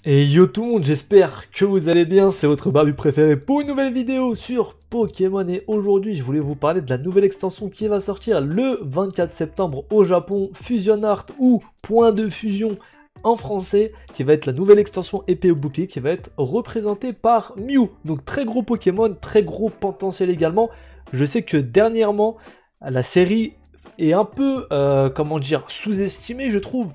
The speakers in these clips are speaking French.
Et yo tout le monde, j'espère que vous allez bien, c'est votre barbu préféré pour une nouvelle vidéo sur Pokémon. Et aujourd'hui je voulais vous parler de la nouvelle extension qui va sortir le 24 septembre au Japon, Fusion Art ou Point de Fusion en français, qui va être la nouvelle extension épée au bouclier qui va être représentée par Mew. Donc très gros Pokémon, très gros potentiel également. Je sais que dernièrement la série est un peu, comment dire, sous-estimée, je trouve,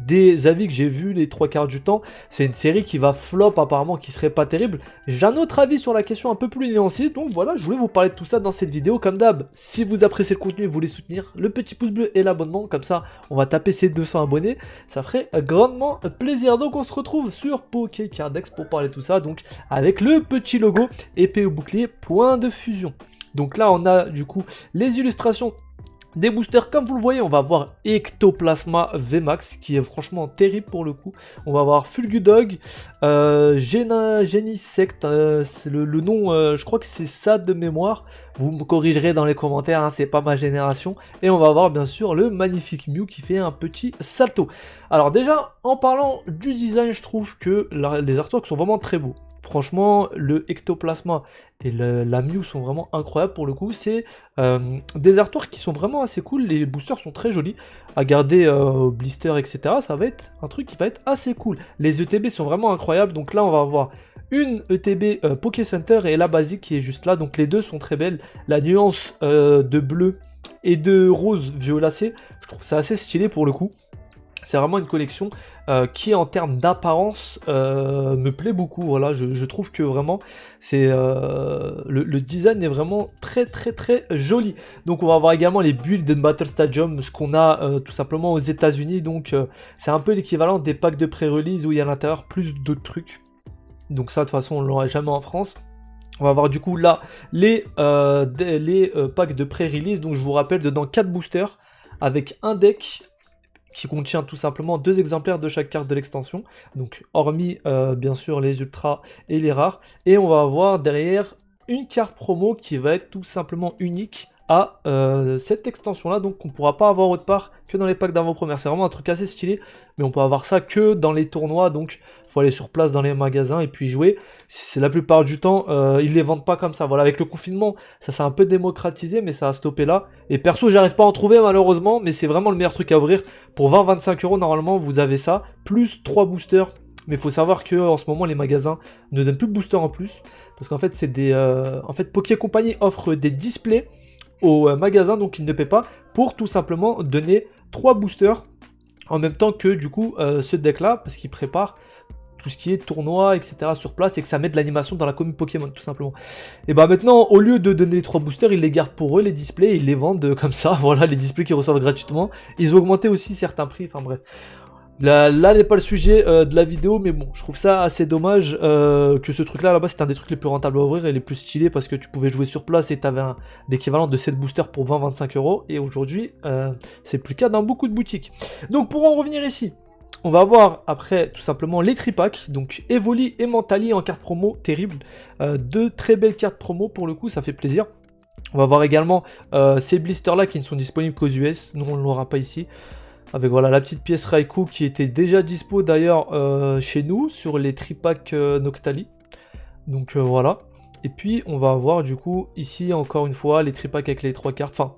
des avis que j'ai vus les trois quarts du temps. C'est une série qui va flop apparemment, qui serait pas terrible. J'ai un autre avis sur la question un peu plus nuancé, donc voilà, je voulais vous parler de tout ça dans cette vidéo. Comme d'hab, si vous appréciez le contenu et vous voulez soutenir, le petit pouce bleu et l'abonnement, comme ça on va taper ces 200 abonnés, ça ferait grandement plaisir. Donc on se retrouve sur Pokécardex pour parler de tout ça, donc avec le petit logo épée au bouclier, point de fusion. Donc là on a du coup les illustrations des boosters. Comme vous le voyez, on va avoir Ectoplasma VMAX qui est franchement terrible pour le coup. On va avoir Fulgudog, Genisect, c'est le nom, je crois que c'est ça de mémoire. Vous me corrigerez dans les commentaires, hein, c'est pas ma génération. Et on va avoir bien sûr le magnifique Mew qui fait un petit salto. Alors déjà, en parlant du design, je trouve que les artworks sont vraiment très beaux. Franchement, le Ectoplasma et la Mew sont vraiment incroyables pour le coup. C'est des artworks qui sont vraiment assez cool. Les boosters sont très jolis. À garder blister, etc. Ça va être un truc qui va être assez cool. Les ETB sont vraiment incroyables. Donc là, on va avoir une ETB Poké Center et la basique qui est juste là. Donc les deux sont très belles. La nuance de bleu et de rose violacé, je trouve ça assez stylé pour le coup. C'est vraiment une collection qui, en termes d'apparence, me plaît beaucoup. Voilà, je trouve que vraiment, c'est le design est vraiment très joli. Donc, on va avoir également les builds de Battle Stadium, ce qu'on a tout simplement aux États-Unis. Donc, c'est un peu l'équivalent des packs de pré-release où il y a à l'intérieur plus de trucs. Donc, ça, de toute façon, on l'aurait jamais en France. On va avoir du coup là les packs de pré-release. Donc, je vous rappelle, dedans 4 boosters avec un deck qui contient tout simplement 2 exemplaires de chaque carte de l'extension, donc hormis bien sûr les ultras et les rares, et on va avoir derrière une carte promo qui va être tout simplement unique à cette extension là, donc on ne pourra pas avoir autre part que dans les packs d'avant-première. C'est vraiment un truc assez stylé, mais on peut avoir ça que dans les tournois, donc faut aller sur place dans les magasins et puis jouer. C'est la plupart du temps, ils les vendent pas comme ça. Voilà, avec le confinement, ça s'est un peu démocratisé, mais ça a stoppé là. Et perso, j'arrive pas à en trouver malheureusement, mais c'est vraiment le meilleur truc à ouvrir. Pour 20-25 euros, normalement, vous avez ça, plus 3 boosters. Mais il faut savoir que en ce moment, les magasins ne donnent plus de boosters en plus. Parce qu'en fait, c'est des. En fait, Poké Company offre des displays aux magasins, donc ils ne paient pas, pour tout simplement donner 3 boosters en même temps que du coup ce deck là, parce qu'ils préparent tout ce qui est tournoi, etc. sur place, et que ça met de l'animation dans la commune Pokémon, tout simplement. Et bah maintenant, au lieu de donner les 3 boosters, ils les gardent pour eux, les displays, et ils les vendent comme ça, voilà, les displays qu'ils reçoivent gratuitement. Ils ont augmenté aussi certains prix, enfin bref. Là n'est pas le sujet de la vidéo, mais bon, je trouve ça assez dommage que ce truc-là, là-bas, c'était un des trucs les plus rentables à ouvrir et les plus stylés, parce que tu pouvais jouer sur place et t'avais l'équivalent de 7 boosters pour 20-25 euros, et aujourd'hui, c'est plus le cas dans beaucoup de boutiques. Donc pour en revenir ici, on va avoir après tout simplement les tripacks, donc Evoli et Mentali en carte promo, terrible. Deux très belles cartes promo pour le coup, ça fait plaisir. On va voir également ces blisters là qui ne sont disponibles qu'aux US, nous on ne l'aura pas ici. Avec voilà la petite pièce Raikou qui était déjà dispo d'ailleurs chez nous sur les tripacks Noctali. Donc voilà. Et puis on va avoir du coup ici encore une fois les tripacks avec les 3 cartes, enfin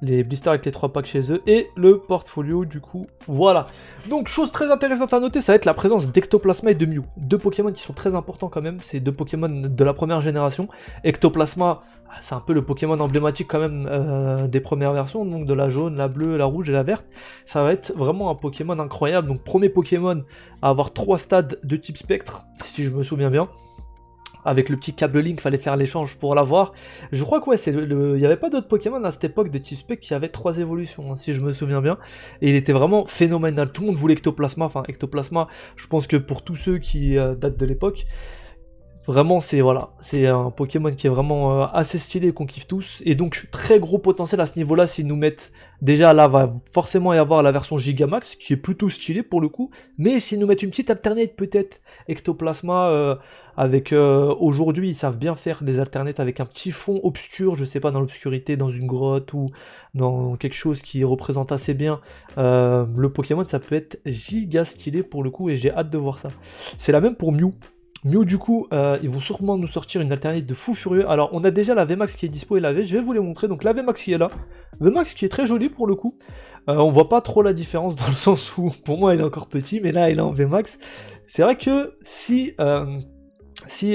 les blisters avec les 3 packs chez eux et le portfolio du coup, voilà. Donc chose très intéressante à noter, ça va être la présence d'Ectoplasma et de Mew. Deux Pokémon qui sont très importants quand même, c'est deux Pokémon de la première génération. Ectoplasma, c'est un peu le Pokémon emblématique quand même des premières versions, donc de la jaune, la bleue, la rouge et la verte. Ça va être vraiment un Pokémon incroyable, donc premier Pokémon à avoir 3 stades de type spectre, si je me souviens bien. Avec le petit câble Link, fallait faire l'échange pour l'avoir. Je crois que ouais, il n'y avait pas d'autres Pokémon à cette époque de type spec qui avaient 3 évolutions, hein, si je me souviens bien. Et il était vraiment phénoménal. Tout le monde voulait Ectoplasma. Enfin, Ectoplasma, je pense que pour tous ceux qui datent de l'époque, Vraiment, c'est voilà, c'est un Pokémon qui est vraiment assez stylé et qu'on kiffe tous. Et donc, très gros potentiel à ce niveau-là s'ils nous mettent. Déjà, là, va forcément y avoir la version Gigamax qui est plutôt stylée pour le coup. Mais s'ils nous mettent une petite alternate, peut-être Ectoplasma, avec aujourd'hui, ils savent bien faire des alternates avec un petit fond obscur, je sais pas, dans l'obscurité, dans une grotte ou dans quelque chose qui représente assez bien le Pokémon. Ça peut être giga stylé pour le coup et j'ai hâte de voir ça. C'est la même pour Mew. Mew, du coup, ils vont sûrement nous sortir une alternative de fou furieux. Alors, on a déjà la VMAX qui est dispo et la V, je vais vous les montrer. Donc, la VMAX qui est là. VMAX qui est très jolie pour le coup. On voit pas trop la différence dans le sens où, pour moi, il est encore petit, mais là, il est en VMAX. C'est vrai que si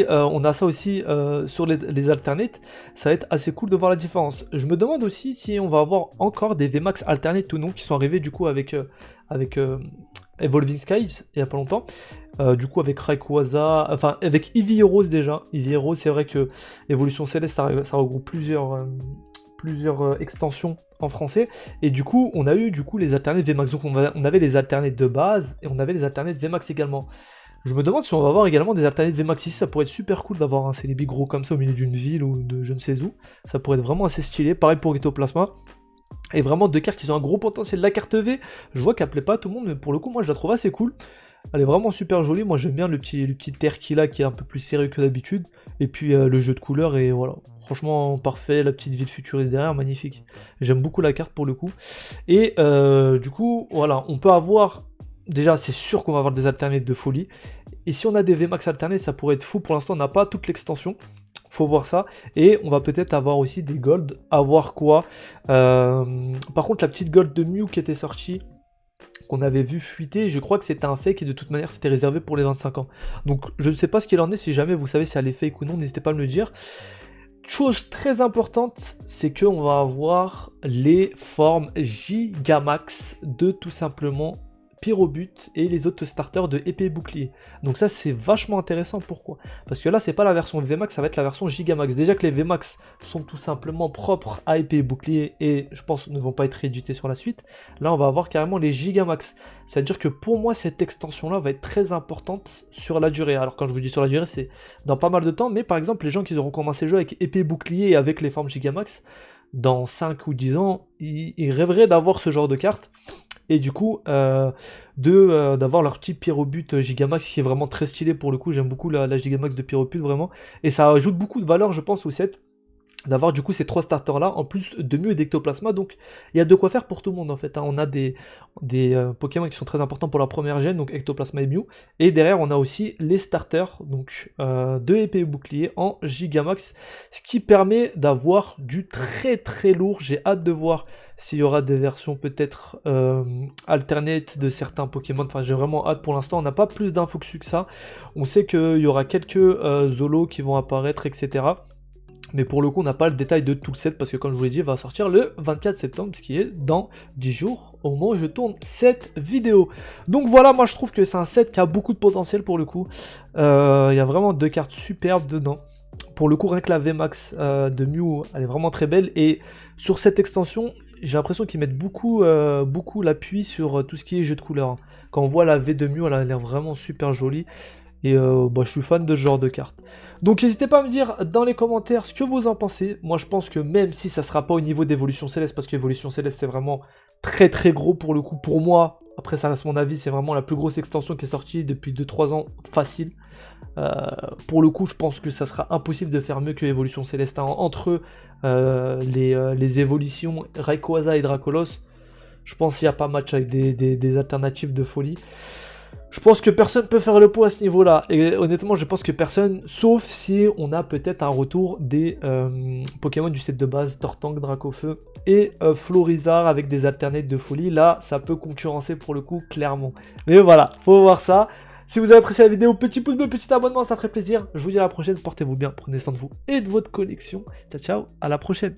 on a ça aussi sur les alternates, ça va être assez cool de voir la différence. Je me demande aussi si on va avoir encore des VMAX alternates ou non qui sont arrivés du coup avec Evolving Skies il y a pas longtemps. Du coup avec Rayquaza, enfin avec Eevee Heroes déjà. Eevee Heroes, c'est vrai que Evolution Céleste ça regroupe plusieurs extensions en français. Et du coup on a eu du coup les alternates VMAX. Donc on avait les alternates de base et on avait les alternates VMAX également. Je me demande si on va avoir également des alternatives VMAX ici, ça pourrait être super cool d'avoir un Celebi gros comme ça au milieu d'une ville ou de je ne sais où. Ça pourrait être vraiment assez stylé. Pareil pour Ectoplasma. Et vraiment deux cartes qui ont un gros potentiel. La carte V, je vois qu'elle plaît pas à tout le monde, mais pour le coup moi je la trouve assez cool. Elle est vraiment super jolie, moi j'aime bien le petit air qu'il a qui est un peu plus sérieux que d'habitude. Et puis le jeu de couleurs et voilà. Franchement parfait, la petite ville futuriste derrière, magnifique. J'aime beaucoup la carte pour le coup. Et du coup voilà, on peut avoir... Déjà, c'est sûr qu'on va avoir des alternates de folie. Et si on a des VMAX alternés, ça pourrait être fou. Pour l'instant, on n'a pas toute l'extension. Faut voir ça. Et on va peut-être avoir aussi des golds. À voir quoi. Par contre, la petite gold de Mew qui était sortie, qu'on avait vu fuiter, je crois que c'était un fake et de toute manière, c'était réservé pour les 25 ans. Donc, je ne sais pas ce qu'il en est. Si jamais vous savez si elle est fake ou non, n'hésitez pas à me le dire. Chose très importante, c'est qu'on va avoir les formes Gigamax de tout simplement Pyrobut et les autres starters de épée et bouclier. Donc ça c'est vachement intéressant, pourquoi? Parce que là c'est pas la version VMAX, ça va être la version Gigamax. Déjà que les VMAX sont tout simplement propres à épée et bouclier et je pense ne vont pas être réédités sur la suite. Là on va avoir carrément les Gigamax. C'est-à-dire que pour moi cette extension là va être très importante sur la durée. Alors quand je vous dis sur la durée c'est dans pas mal de temps, mais par exemple les gens qui auront commencé le jeu avec épée et bouclier et avec les formes Gigamax, dans 5 ou 10 ans, ils rêveraient d'avoir ce genre de carte. Et du coup, d'avoir leur petit Pyrobut Gigamax qui est vraiment très stylé pour le coup. J'aime beaucoup la Gigamax de Pyrobut vraiment. Et ça ajoute beaucoup de valeur, je pense, au set. D'avoir du coup ces trois starters là en plus de Mew et d'Ectoplasma, donc il y a de quoi faire pour tout le monde en fait, hein. On a des Pokémon qui sont très importants pour la première gêne, donc Ectoplasma et Mew, et derrière on a aussi les starters, donc de épée et bouclier en Gigamax, ce qui permet d'avoir du très très lourd. J'ai hâte de voir s'il y aura des versions peut-être alternate de certains Pokémon, enfin j'ai vraiment hâte. Pour l'instant on n'a pas plus d'infos que ça, on sait qu'il y aura quelques Zolos qui vont apparaître, etc. Mais pour le coup, on n'a pas le détail de tout le set parce que, comme je vous l'ai dit, il va sortir le 24 septembre, ce qui est dans 10 jours au moment où je tourne cette vidéo. Donc voilà, moi je trouve que c'est un set qui a beaucoup de potentiel pour le coup. Il y a vraiment deux cartes superbes dedans. Pour le coup, rien que la VMAX de Mew, elle est vraiment très belle. Et sur cette extension, j'ai l'impression qu'ils mettent beaucoup l'appui sur tout ce qui est jeu de couleurs. Quand on voit la V de Mew, elle a l'air vraiment super jolie. Et je suis fan de ce genre de carte. Donc n'hésitez pas à me dire dans les commentaires ce que vous en pensez. Moi je pense que même si ça sera pas au niveau d'Évolution Céleste, parce qu'Évolution Céleste c'est vraiment très très gros pour le coup pour moi. Après ça reste mon avis, c'est vraiment la plus grosse extension qui est sortie depuis 2-3 ans facile. Pour le coup je pense que ça sera impossible de faire mieux que Évolution Céleste, hein. Entre les évolutions Rayquaza et Dracolos, je pense qu'il n'y a pas match avec des alternatives de folie. Je pense que personne peut faire le poids à ce niveau-là. Et honnêtement, je pense que personne, sauf si on a peut-être un retour des Pokémon du set de base, Tortank, Dracofeu et Florizard avec des alternates de folie. Là, ça peut concurrencer pour le coup, clairement. Mais voilà, faut voir ça. Si vous avez apprécié la vidéo, petit pouce bleu, petit abonnement, ça ferait plaisir. Je vous dis à la prochaine, portez-vous bien, prenez soin de vous et de votre collection. Ciao, ciao, à la prochaine.